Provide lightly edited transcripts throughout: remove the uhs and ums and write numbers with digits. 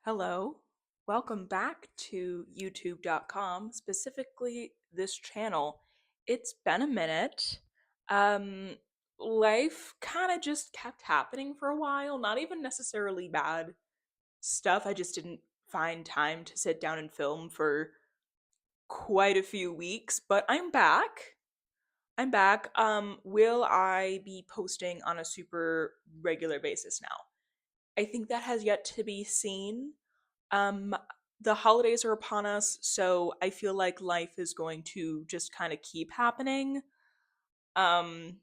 Hello, welcome back to youtube.com, specifically this channel. It's been a minute. Um, Life kind of just kept happening for a while, not even necessarily bad stuff. I just didn't find time to sit down and film for quite a few weeks, but I'm back. I'm back. Will I be posting on a super regular basis now? I think that has yet to be seen. Um, the holidays are upon us, so I feel like life is going to just kind of keep happening. Um,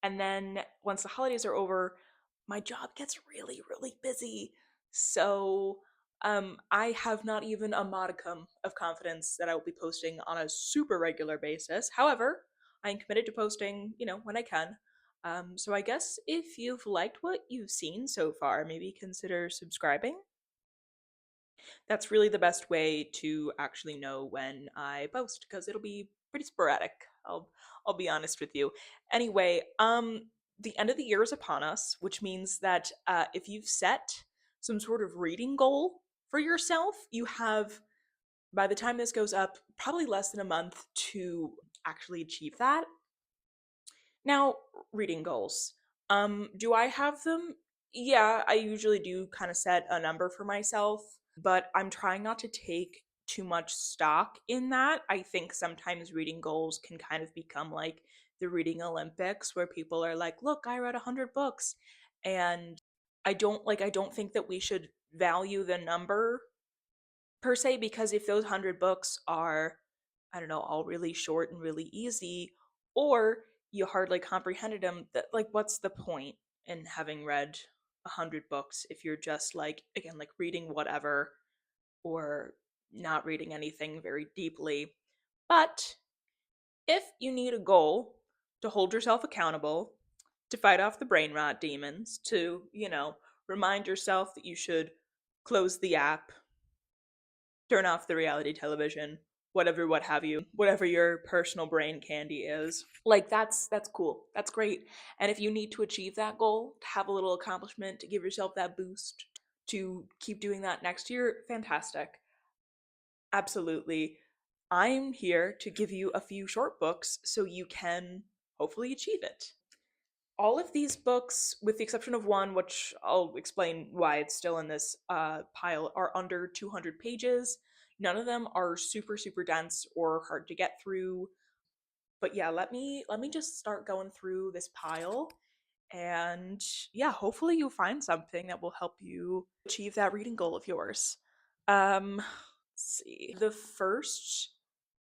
and then once the holidays are over, my job gets really, really busy. So, I have not even a modicum of confidence that I will be posting on a super regular basis. However, I am committed to posting, when I can. So I guess if you've liked what you've seen so far, maybe consider subscribing. That's really the best way to actually know when I post because it'll be pretty sporadic. I'll be honest with you. Anyway, the end of the year is upon us, which means that if you've set some sort of reading goal for yourself, you have, by the time this goes up, probably less than a month to actually achieve that. Now, reading goals. Do I have them? Yeah, I usually do kind of set a number for myself, but I'm trying not to take too much stock in that. I think sometimes reading goals can kind of become like the reading Olympics where people are like, "Look, I read 100 books." And I don't think that we should value the number per se, because if those 100 books are, I don't know, all really short and really easy, or you hardly comprehended them, that, like, what's the point in having read 100 books if you're just, like, again, like, reading whatever or not reading anything very deeply? But if you need a goal to hold yourself accountable, to fight off the brain rot demons, to, remind yourself that you should close the app, turn off the reality television, whatever, what have you, whatever your personal brain candy is. Like, that's cool. That's great. And if you need to achieve that goal, to have a little accomplishment, to give yourself that boost, to keep doing that next year, fantastic. Absolutely. I'm here to give you a few short books so you can hopefully achieve it. All of these books, with the exception of one, which I'll explain why it's still in this pile, are under 200 pages. None of them are super super dense or hard to get through. But yeah, let me just start going through this pile, and yeah, hopefully you'll find something that will help you achieve that reading goal of yours. Let's see. The first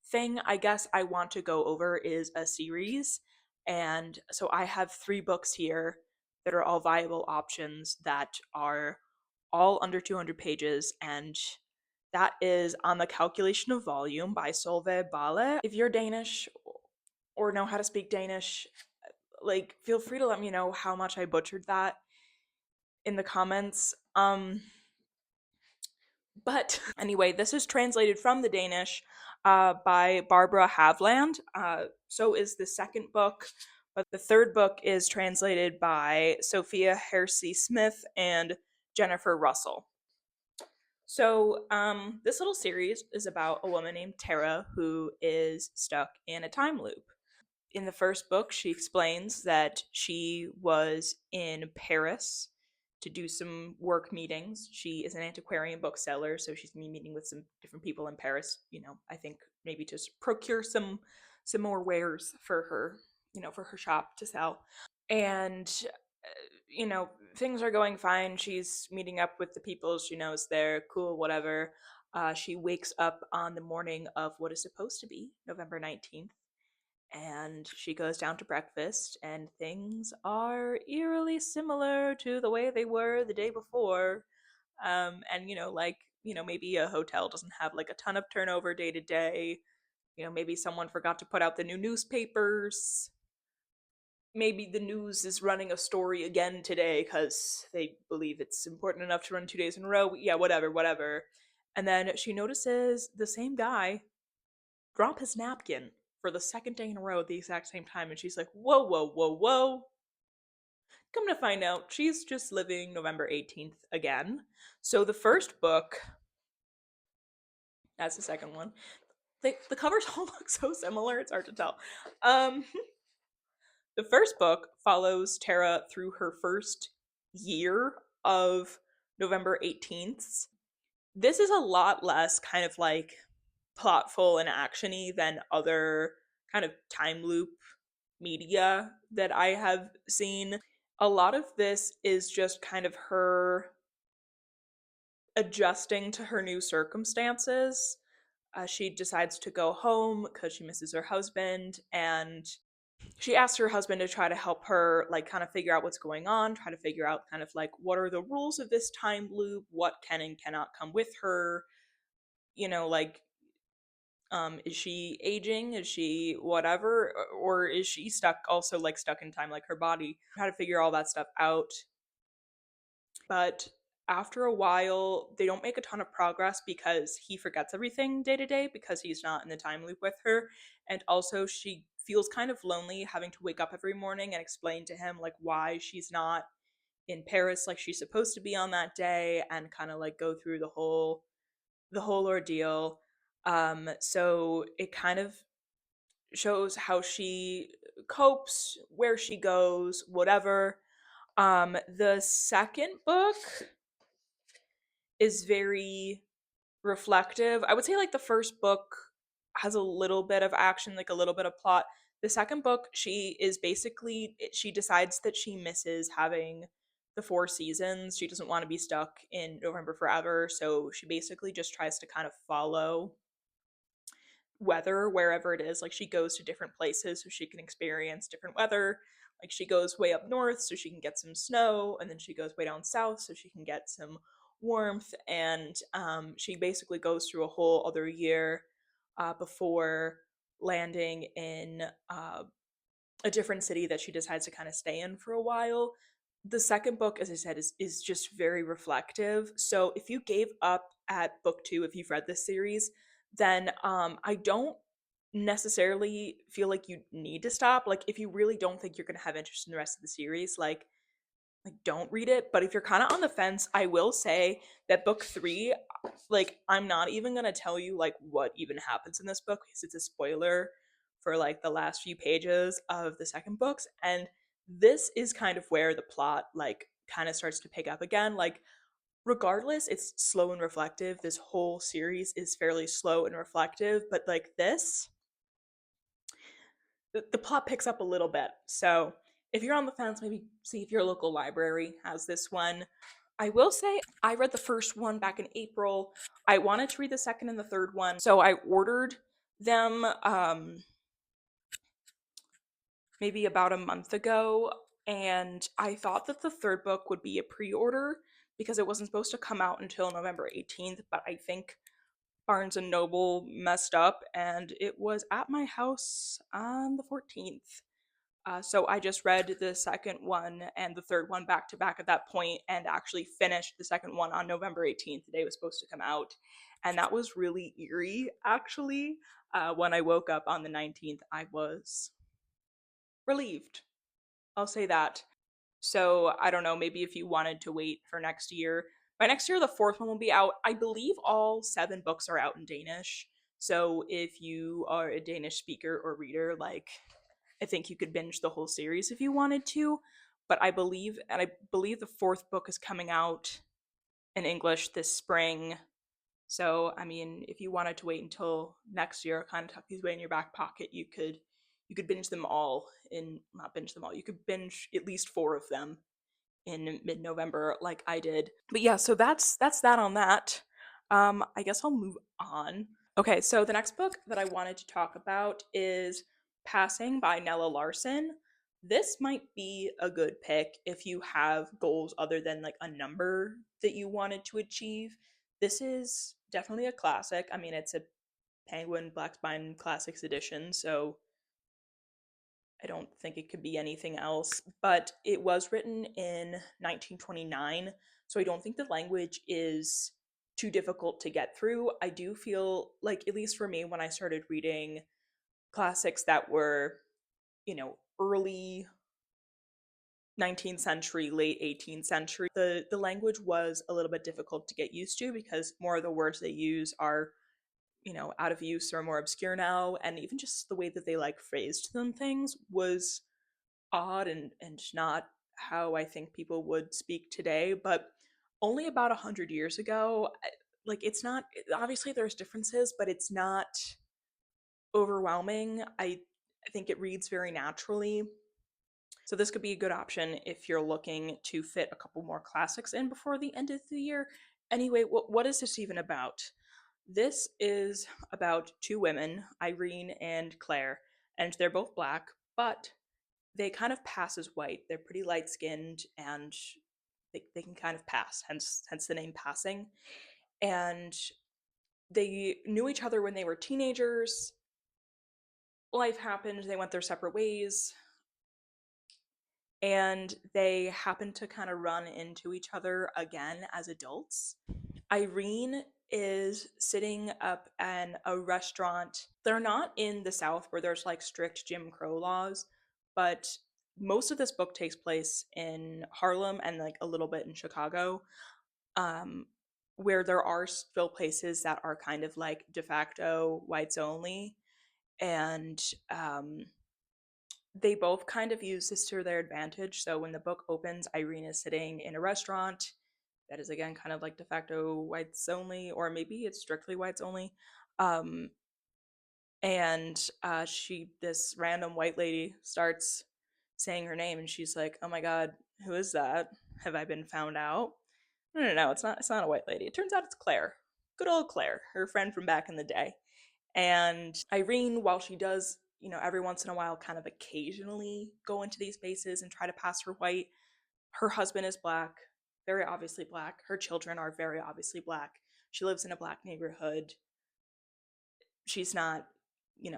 thing I guess I want to go over is a series. And so I have three books here that are all viable options that are all under 200 pages. And that is On the Calculation of Volume by Solvej Balle. If you're Danish or know how to speak Danish, like, feel free to let me know how much I butchered that in the comments. But anyway, this is translated from the Danish by Barbara Havland. So is the second book, but the third book is translated by Sophia Hersey Smith and Jennifer Russell. So, this little series is about a woman named Tara who is stuck in a time loop. In the first book, she explains that she was in Paris to do some work meetings. She is an antiquarian bookseller, so she's gonna be meeting with some different people in Paris. I think maybe to procure some more wares for her, for her shop to sell. And things are going fine. She's meeting up with the people she knows there. Cool, whatever. She wakes up on the morning of what is supposed to be November 19th, and she goes down to breakfast, and things are eerily similar to the way they were the day before. And maybe a hotel doesn't have like a ton of turnover day to day. Maybe someone forgot to put out the new newspapers. Maybe the news is running a story again today because they believe it's important enough to run 2 days in a row. Yeah, whatever. And then she notices the same guy drop his napkin for the second day in a row at the exact same time, and she's like, whoa, whoa, whoa, whoa. Come to find out, she's just living November 18th again. So the first book, that's the second one. The covers all look so similar, it's hard to tell. Um, the first book follows Tara through her first year of November 18th. This is a lot less kind of like plotful and actiony than other kind of time loop media that I have seen. A lot of this is just kind of her adjusting to her new circumstances. She decides to go home because she misses her husband, and she asks her husband to try to help her, like, kind of figure out what's going on, try to figure out kind of like what are the rules of this time loop, what can and cannot come with her, like, is she aging, is she whatever, or is she stuck, also like stuck in time like her body, how to figure all that stuff out. But after a while, they don't make a ton of progress because he forgets everything day to day because he's not in the time loop with her. And also, she feels kind of lonely having to wake up every morning and explain to him like why she's not in Paris like she's supposed to be on that day, and kind of like go through the whole ordeal. So it kind of shows how she copes, where she goes, whatever. The second book is very reflective. I would say like the first book has a little bit of action, like a little bit of plot. The second book, she decides that she misses having the four seasons. She doesn't want to be stuck in November forever, so she basically just tries to kind of follow weather wherever it is. Like she goes to different places so she can experience different weather. Like she goes way up north so she can get some snow, and then she goes way down south so she can get some warmth. And she basically goes through a whole other year before landing in a different city that she decides to kind of stay in for a while. The second book, as I said, is just very reflective. So if you gave up at book two, if you've read this series, then I don't necessarily feel like you need to stop. Like if you really don't think you're gonna have interest in the rest of the series, like don't read it. But if you're kind of on the fence, I will say that book three, like I'm not even gonna tell you like what even happens in this book because it's a spoiler for like the last few pages of the second books. And this is kind of where the plot like kind of starts to pick up again. Like regardless, it's slow and reflective. This whole series is fairly slow and reflective, but like this, the plot picks up a little bit. So if you're on the fence, maybe see if your local library has this one. I will say I read the first one back in April. I wanted to read the second and the third one, so I ordered them maybe about a month ago, and I thought that the third book would be a pre-order because it wasn't supposed to come out until November 18th, but I think Barnes and Noble messed up and it was at my house on the 14th. So I just read the second one and the third one back to back at that point, and actually finished the second one on November 18th, the day it was supposed to come out. And that was really eerie, actually. When I woke up on the 19th, I was relieved. I'll say that. So I don't know, maybe if you wanted to wait for next year. By next year, the fourth one will be out. I believe all seven books are out in Danish. So if you are a Danish speaker or reader, like I think you could binge the whole series if you wanted to. But I believe the fourth book is coming out in English this spring. So I mean, if you wanted to wait until next year, kind of tuck these away in your back pocket, you could binge them all in not binge them all. You could binge at least four of them in mid-November like I did. But yeah, so that's that on that. I guess I'll move on. Okay, so the next book that I wanted to talk about is Passing by Nella Larsen. This might be a good pick if you have goals other than like a number that you wanted to achieve. This is definitely a classic. I mean, it's a Penguin Black Spine Classics edition, so I don't think it could be anything else, but it was written in 1929, so I don't think the language is too difficult to get through. I do feel like, at least for me, when I started reading classics that were, early 19th century, late 18th century. The language was a little bit difficult to get used to because more of the words they use are, out of use or more obscure now, and even just the way that they like phrased them things was odd and not how I think people would speak today. But only about 100 years ago, like it's not, obviously there's differences, but it's not overwhelming. I think it reads very naturally. So this could be a good option if you're looking to fit a couple more classics in before the end of the year. Anyway, what is this even about? This is about two women, Irene and Claire, and they're both black, but they kind of pass as white. They're pretty light skinned and they can kind of pass, hence the name Passing. And they knew each other when they were teenagers. Life happened, they went their separate ways, and they happened to kind of run into each other again as adults. Irene is sitting up in a restaurant. They're not in the South where there's like strict Jim Crow laws, but most of this book takes place in Harlem and like a little bit in Chicago, um, where there are still places that are kind of like de facto whites only. And they both kind of use this to their advantage. So when the book opens, Irene is sitting in a restaurant that is again kind of like de facto whites only, or maybe it's strictly whites only. Um, and this random white lady starts saying her name, and she's like, "Oh my god, who is that? Have I been found out?" No, it's not. It's not a white lady. It turns out it's Claire, good old Claire, her friend from back in the day. And Irene, while she does, every once in a while, kind of occasionally go into these spaces and try to pass for white, her husband is black, very obviously black. Her children are very obviously black. She lives in a black neighborhood. She's not,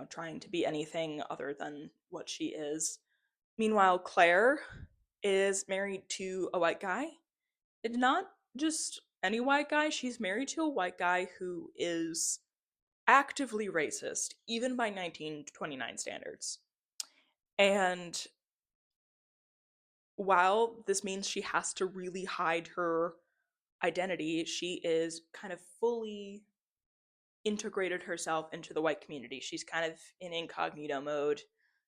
trying to be anything other than what she is. Meanwhile, Claire is married to a white guy. And not just any white guy, she's married to a white guy who is actively racist, even by 1929 standards. And while this means she has to really hide her identity, she is kind of fully integrated herself into the white community. She's kind of in incognito mode.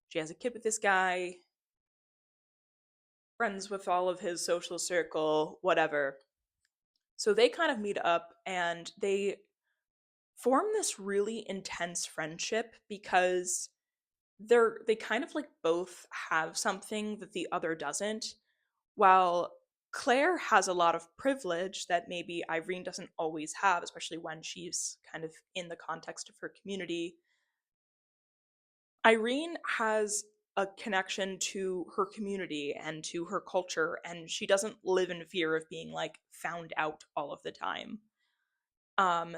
She has a kid with this guy, friends with all of his social circle, whatever. So they kind of meet up and they form this really intense friendship because they kind of like both have something that the other doesn't. While Claire has a lot of privilege that maybe Irene doesn't always have, especially when she's kind of in the context of her community, Irene has a connection to her community and to her culture, and she doesn't live in fear of being like found out all of the time.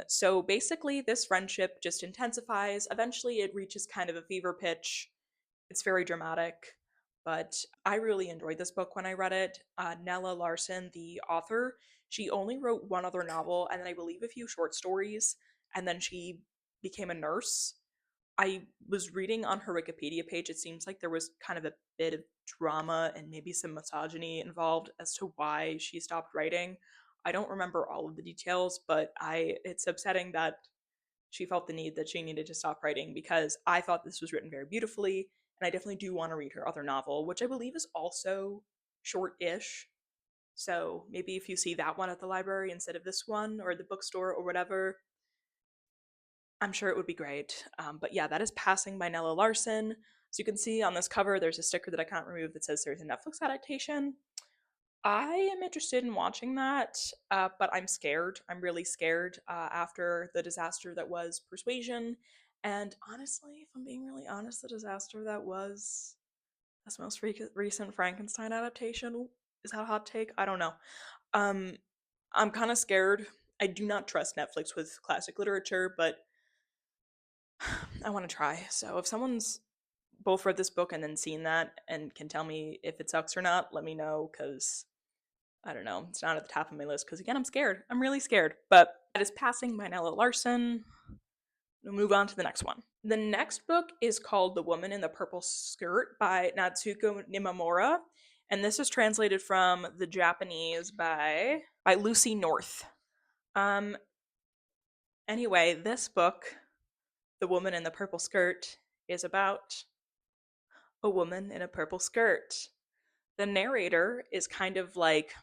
So basically, this friendship just intensifies. Eventually, it reaches kind of a fever pitch. It's very dramatic, but I really enjoyed this book when I read it. Nella Larsen, the author, she only wrote one other novel and then I believe a few short stories, and then she became a nurse. I was reading on her Wikipedia page, it seems like there was kind of a bit of drama and maybe some misogyny involved as to why she stopped writing. I don't remember all of the details, but it's upsetting that she felt the need that she needed to stop writing because I thought this was written very beautifully, and I definitely do want to read her other novel, which I believe is also short-ish. So maybe if you see that one at the library instead of this one or the bookstore or whatever, I'm sure it would be great. But yeah, that is Passing by Nella Larsen. So you can see on this cover, there's a sticker that I can't remove that says there's a Netflix adaptation. I am interested in watching that, but I'm scared. I'm really scared after the disaster that was Persuasion. And honestly, if I'm being really honest, the disaster that was this most recent Frankenstein adaptation, is that a hot take? I don't know. Um, I'm kind of scared. I do not trust Netflix with classic literature, but I want to try. So if someone's both read this book and then seen that and can tell me if it sucks or not, let me know, because I don't know. It's not at the top of my list because, again, I'm scared. I'm really scared. But that is Passing by Nella Larsen. We'll move on to the next one. The next book is called The Woman in the Purple Skirt by Natsuko Imamura. And this is translated from the Japanese by Lucy North. Um anyway, this book, The Woman in the Purple Skirt, is about a woman in a purple skirt. The narrator is kind of like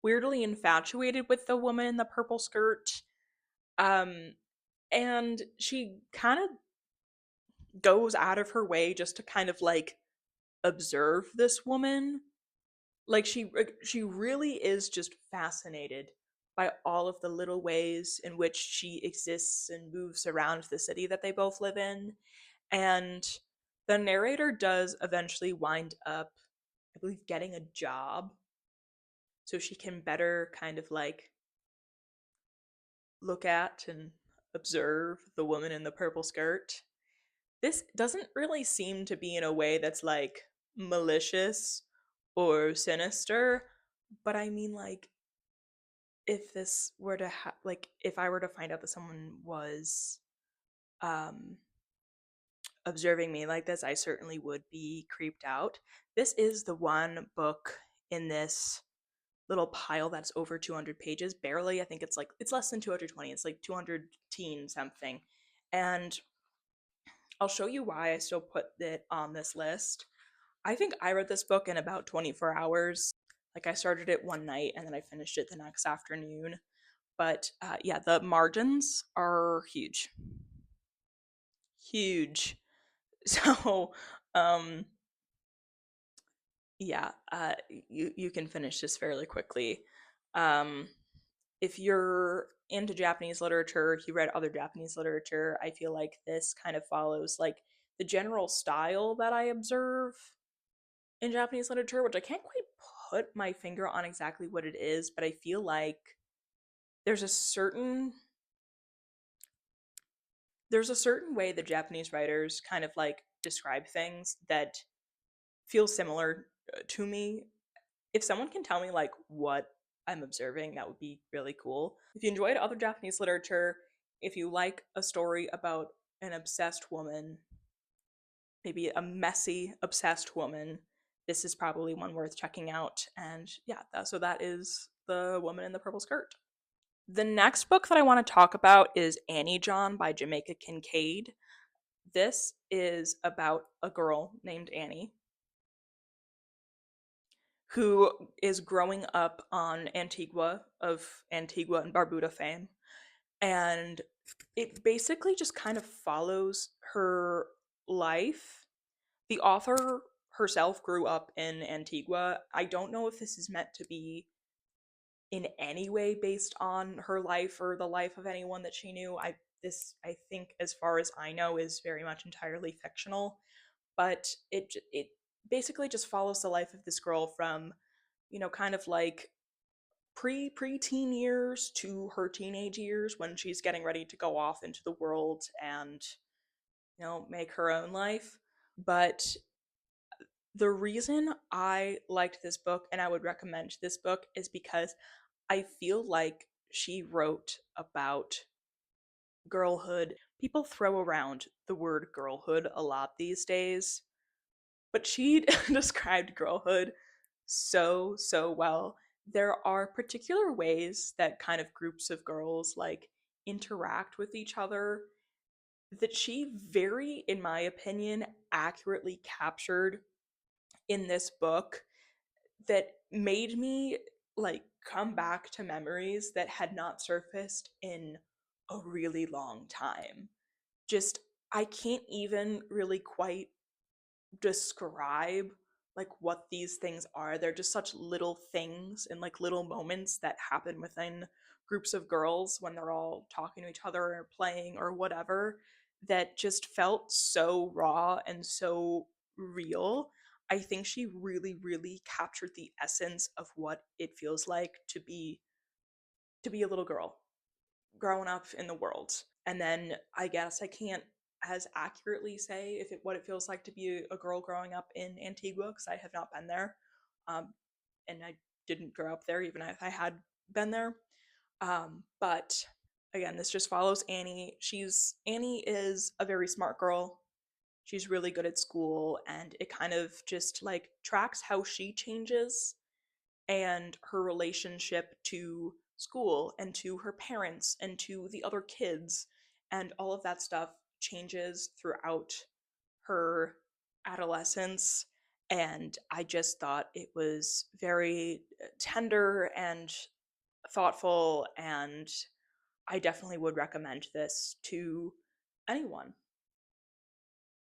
weirdly infatuated with the woman in the purple skirt. Um and she kind of goes out of her way just to kind of like observe this woman. Like she really is just fascinated by all of the little ways in which she exists and moves around the city that they both live in. And the narrator does eventually wind up, I believe, getting a job so she can better kind of like look at and observe the woman in the purple skirt. This doesn't really seem to be in a way that's like malicious or sinister, but I mean, like, if this were to like, if I were to find out that someone was um observing me like this, I certainly would be creeped out. This is the one book in this little pile that's over 200 pages, barely. I think it's like it's less than 220. It's like 200 teen something. And I'll show you why I still put it on this list. I think I read this book in about 24 hours. Like, I started it one night and then I finished it the next afternoon. But yeah, the margins are huge. Huge. So, um, yeah, you can finish this fairly quickly. Um, if you're into Japanese literature, if you read other Japanese literature, I feel like this kind of follows like the general style that I observe in Japanese literature, which I can't quite put my finger on exactly what it is, but I feel like there's a certain there's a certain way the Japanese writers kind of like describe things that feel similar to me. If someone can tell me like what I'm observing, that would be really cool. If you enjoyed other Japanese literature, if you like a story about an obsessed woman, maybe a messy obsessed woman, this is probably one worth checking out. And yeah, so that is The Woman in the Purple Skirt. The next book that I want to talk about is Annie John by Jamaica Kincaid. This is about a girl named Annie who is growing up on Antigua and Barbuda fame. And it basically just kind of follows her life. The author herself grew up in Antigua. I don't know if this is meant to be in any way based on her life or the life of anyone that she knew. I think, as far as I know, is very much entirely fictional, but it basically just follows the life of this girl from, kind of like preteen years to her teenage years when she's getting ready to go off into the world and, make her own life. But the reason I liked this book and I would recommend this book is because I feel like she wrote about girlhood. People throw around the word girlhood a lot these days, but she described girlhood so well. There are particular ways that kind of groups of girls like interact with each other that she very, in my opinion, accurately captured in this book, that made me like come back to memories that had not surfaced in a really long time. Just, I can't even really quite describe like what these things are. They're just such little things and like little moments that happen within groups of girls when they're all talking to each other or playing or whatever, that just felt so raw and so real. I think she really captured the essence of what it feels like to be a little girl growing up in the world. And then I guess I can't as accurately say if what it feels like to be a girl growing up in Antigua, because I have not been there, and I didn't grow up there even if I had been there. But again, this just follows Annie. Annie is a very smart girl. she's really good at school, and it kind of just like tracks how she changes and her relationship to school and to her parents and to the other kids, and all of that stuff changes throughout her adolescence. And I just thought it was very tender and thoughtful, and I definitely would recommend this to anyone.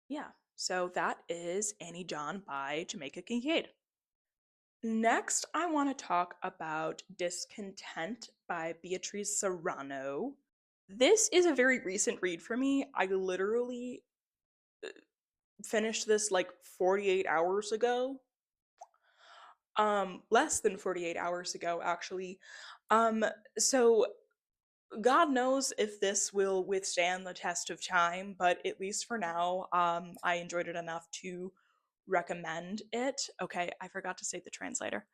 Yeah, so that is Annie John by Jamaica Kincaid. Next, I want to talk about Discontent by Beatriz Serrano. This is a very recent read for me. I literally finished this like 48 hours ago. Less than 48 hours ago, actually. Um, so God knows if this will withstand the test of time, but at least for now, I enjoyed it enough to recommend it. Okay, I forgot to say the translator.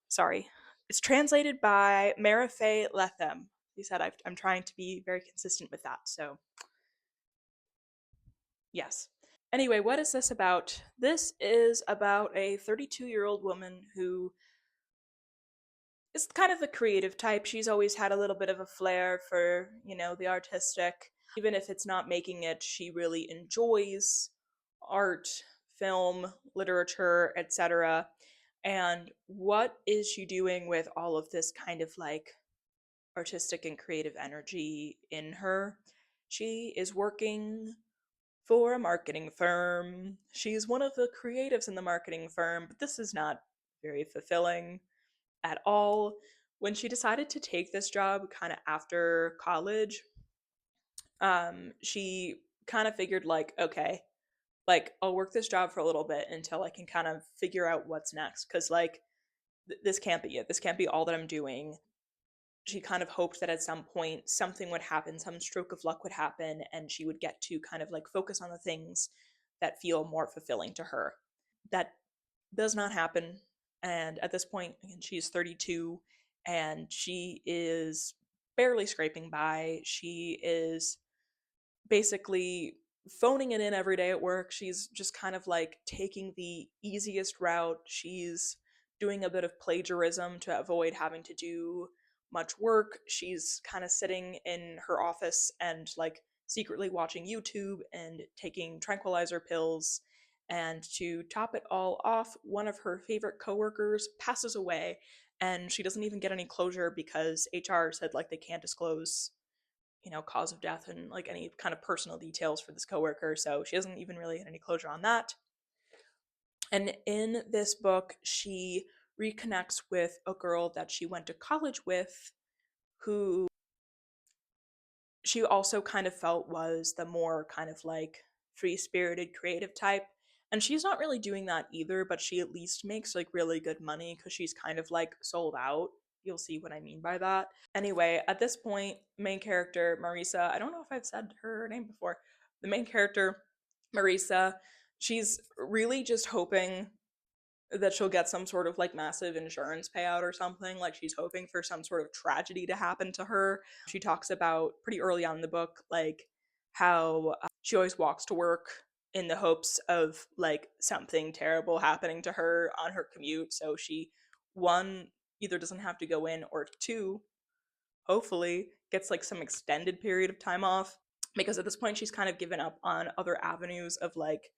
Sorry. It's translated by Marife Lethem. He said I'm trying to be very consistent with that, so yes. Anyway, what is this about? This is about a 32-year-old woman who is kind of the creative type. She's always had a little bit of a flair for, the artistic. Even if it's not making it, she really enjoys art, film, literature, etc. And what is she doing with all of this kind of like artistic and creative energy in her? She is working for a marketing firm. She's one of the creatives in the marketing firm, but this is not very fulfilling at all. When she decided to take this job kind of after college, she kind of figured like, okay, like I'll work this job for a little bit until I can kind of figure out what's next, cuz like this can't be it. This can't be all that I'm doing. She kind of hoped that at some point something would happen, some stroke of luck would happen, and she would get to kind of like focus on the things that feel more fulfilling to her. That does not happen. And at this point, again, she's 32 and she is barely scraping by. She is basically phoning it in every day at work. She's just kind of like taking the easiest route. She's doing a bit of plagiarism to avoid having to do much work. She's kind of sitting in her office and like secretly watching YouTube and taking tranquilizer pills. And to top it all off, one of her favorite coworkers passes away, and she doesn't even get any closure because HR said like they can't disclose, cause of death and like any kind of personal details for this coworker. So she doesn't even really get any closure on that. And in this book, she reconnects with a girl that she went to college with, who she also kind of felt was the more kind of like free spirited creative type. And she's not really doing that either, but she at least makes like really good money because she's kind of like sold out. You'll see what I mean by that. Anyway, at this point, main character Marisa, I don't know if I've said her name before. The main character, Marisa, she's really just hoping that she'll get some sort of like massive insurance payout or something. Like she's hoping for some sort of tragedy to happen to her. She talks about pretty early on in the book, like how she always walks to work in the hopes of like something terrible happening to her on her commute. So she, one, either doesn't have to go in, or two, hopefully gets like some extended period of time off, because at this point she's kind of given up on other avenues of like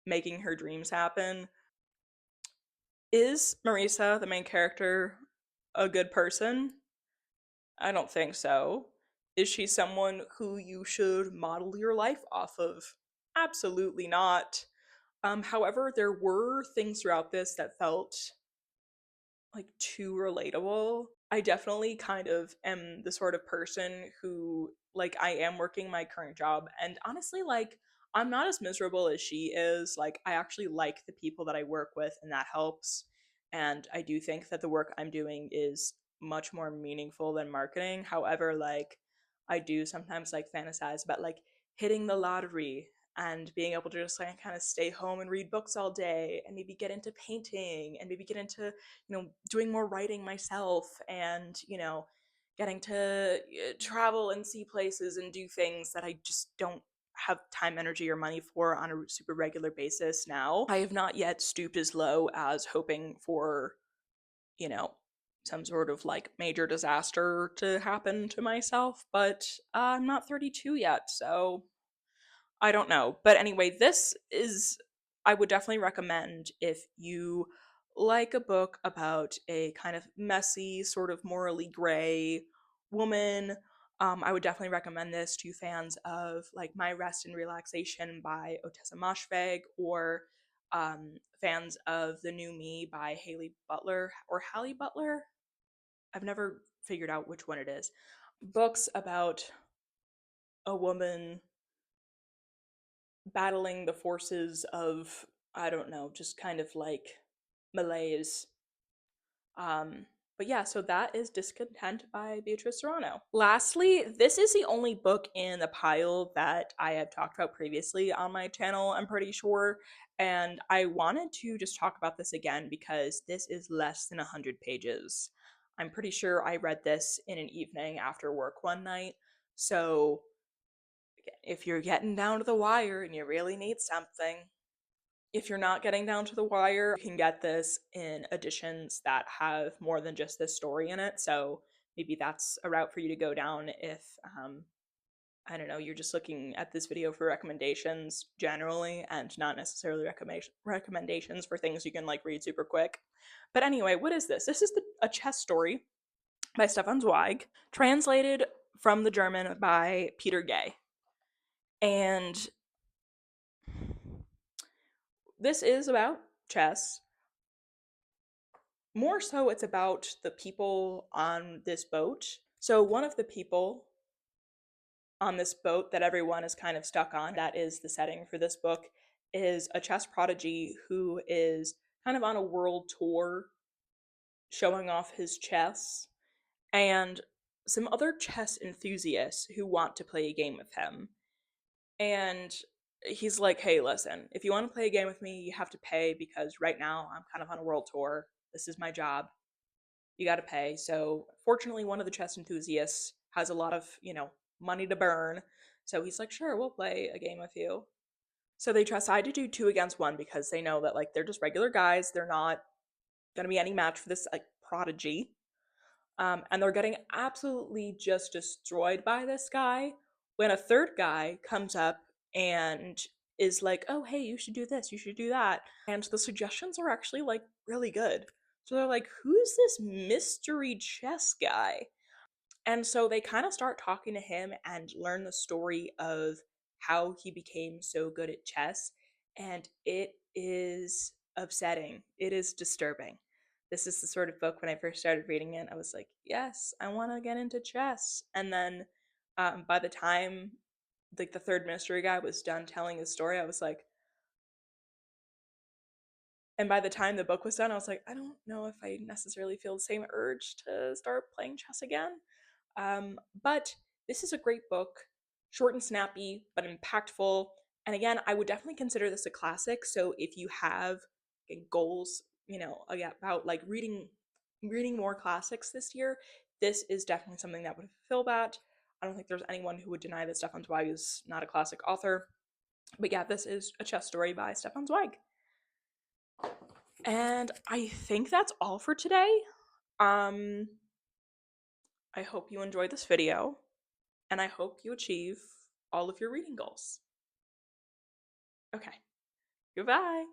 making her dreams happen. Is Marisa, the main character, a good person? I don't think so. Is she someone who you should model your life off of? Absolutely not. However, there were things throughout this that felt like too relatable. I definitely kind of am the sort of person who, like, I am working my current job, and honestly, like, I'm not as miserable as she is. Like, I actually like the people that I work with, and that helps. And I do think that the work I'm doing is much more meaningful than marketing. However, like, I do sometimes like fantasize about like hitting the lottery and being able to just like kind of stay home and read books all day, and maybe get into painting, and maybe get into, doing more writing myself, and, getting to travel and see places and do things that I just don't have time, energy, or money for on a super regular basis now. I have not yet stooped as low as hoping for, you know, some sort of like major disaster to happen to myself, but I'm not 32 yet, so I don't know. But anyway, this is, I would definitely recommend if you like a book about a kind of messy, sort of morally gray woman. I would definitely recommend this to fans of like My Rest and Relaxation by Otessa Moshfegh, or fans of The New Me by Haley Butler or Hallie Butler. I've never figured out which one it is. Books about a woman battling the forces of, I don't know, just kind of like malaise. Um, but yeah, so that is Discontent by Beatriz Serrano. Lastly, this is the only book in the pile that I have talked about previously on my channel, I'm pretty sure. And I wanted to just talk about this again because this is less than 100 pages. I'm pretty sure I read this in an evening after work one night. So if you're getting down to the wire and you really need something, if you're not getting down to the wire, you can get this in editions that have more than just this story in it. So maybe that's a route for you to go down if, I don't know, you're just looking at this video for recommendations generally and not necessarily recommendations for things you can like read super quick. But anyway, what is this? This is a chess story by Stefan Zweig, translated from the German by Peter Gay. And this is about chess. More so, it's about the people on this boat. So, one of the people on this boat that everyone is kind of stuck on, that is the setting for this book, is a chess prodigy who is kind of on a world tour showing off his chess, and some other chess enthusiasts who want to play a game with him. And he's like, hey, listen, if you want to play a game with me, you have to pay because right now I'm kind of on a world tour. This is my job. You got to pay. So, fortunately, one of the chess enthusiasts has a lot of, money to burn. So he's like, sure, we'll play a game with you. So they decide to do 2 against 1 because they know that, like, they're just regular guys. They're not going to be any match for this, like, prodigy. And they're getting absolutely just destroyed by this guy when a third guy comes up and is like, oh, hey, you should do this, you should do that. And the suggestions are actually like really good. So they're like, who's this mystery chess guy? And so they kind of start talking to him and learn the story of how he became so good at chess. And it is upsetting, it is disturbing. This is the sort of book when I first started reading it, I was like, yes, I want to get into chess. And then by the time like the third mystery guy was done telling his story, I was like, and by the time the book was done, I was like, I don't know if I necessarily feel the same urge to start playing chess again. But this is a great book, short and snappy, but impactful. And again, I would definitely consider this a classic. So if you have goals, about like reading more classics this year, this is definitely something that would fulfill that. I don't think there's anyone who would deny that Stefan Zweig is not a classic author. But yeah, this is a chess story by Stefan Zweig. And I think that's all for today. I hope you enjoyed this video, and I hope you achieve all of your reading goals. Okay, goodbye.